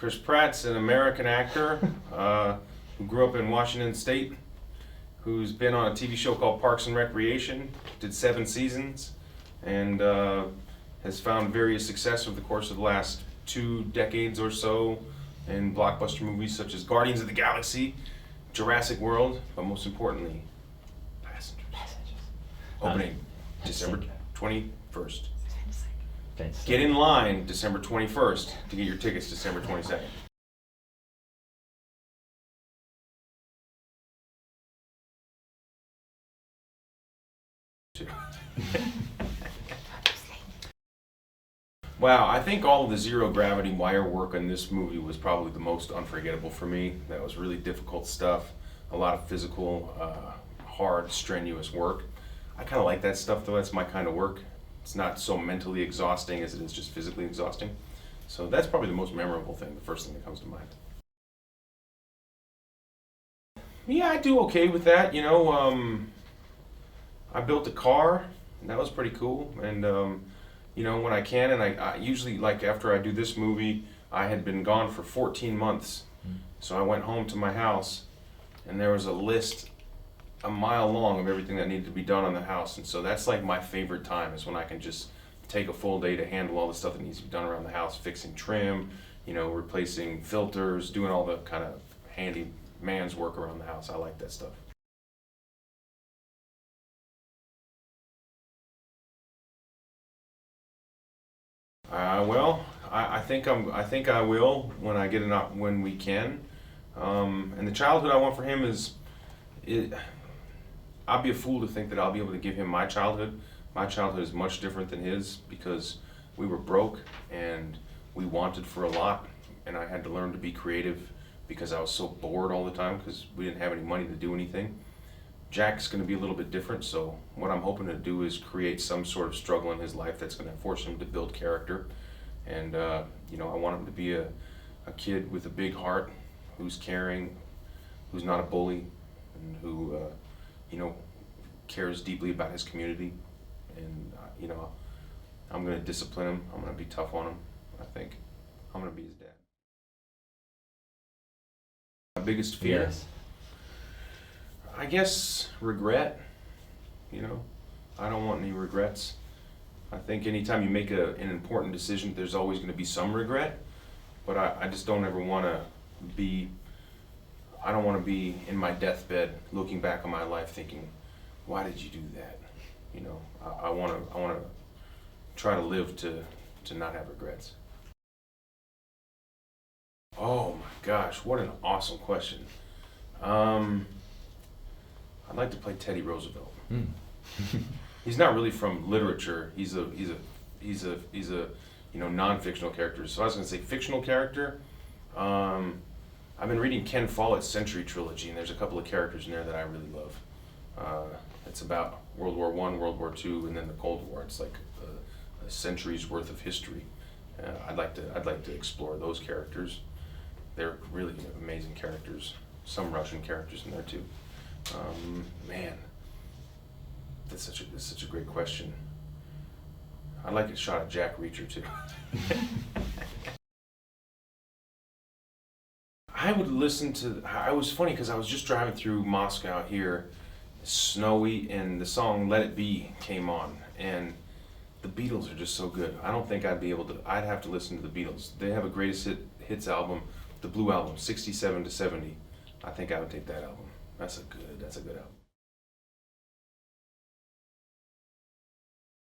Chris Pratt's an American actor who grew up in Washington State, who's been on a TV show called Parks and Recreation, did 7 seasons, and has found various success over the course of the last 2 decades or so in blockbuster movies such as Guardians of the Galaxy, Jurassic World, but most importantly, Passengers. Opening December 21st. Get in line December 21st to get your tickets December 22nd. Wow, I think all of the zero gravity wire work on this movie was probably the most unforgettable for me. That was really difficult stuff, a lot of physical, hard, strenuous work. I kind of like that stuff though, that's my kind of work. It's not so mentally exhausting as it is just physically exhausting. So that's probably the most memorable thing, the first thing that comes to mind. Yeah, I do okay with that, you know. I built a car, and that was pretty cool. And you know, when I can, and I usually, like after I do this movie, I had been gone for 14 months. So I went home to my house, and there was a list a mile long of everything that needed to be done on the house. And so that's like my favorite time, is when I can just take a full day to handle all the stuff that needs to be done around the house, fixing trim, you know, replacing filters, doing all the kind of handy man's work around the house. I like that stuff. Well, I think I will when I get when we can. And the childhood I want for him is, I'd be a fool to think that I'll be able to give him my childhood. My childhood is much different than his because we were broke and we wanted for a lot, and I had to learn to be creative because I was so bored all the time because we didn't have any money to do anything. Jack's going to be a little bit different, so what I'm hoping to do is create some sort of struggle in his life that's going to force him to build character. And you know, I want him to be a kid with a big heart, who's caring, who's not a bully, and who you know, cares deeply about his community. And you know, I'm going to discipline him. I'm going to be tough on him. I think I'm going to be his dad. My biggest fear? Yes. I guess regret. You know, I don't want any regrets. I think anytime you make an important decision, there's always going to be some regret. But I just don't ever want to be, I don't want to be in my deathbed looking back on my life thinking, why did you do that? You know, I want to try to live to not have regrets. Oh my gosh, what an awesome question. I'd like to play Teddy Roosevelt. He's not really from literature. He's a you know, non-fictional character. So I was going to say fictional character. I've been reading Ken Follett's Century Trilogy, and there's a couple of characters in there that I really love. It's about World War I, World War II, and then the Cold War. It's like a century's worth of history. I'd like to explore those characters. They're really amazing characters. Some Russian characters in there too. Man, that's such a great question. I'd like a shot at Jack Reacher too. I would listen to. It was funny because I was just driving through Moscow here, snowy, and the song "Let It Be" came on, and the Beatles are just so good. I don't think I'd be able to. I'd have to listen to the Beatles. They have a greatest hits album, the Blue Album, 67 to 70. I think I would take that album. That's a good album.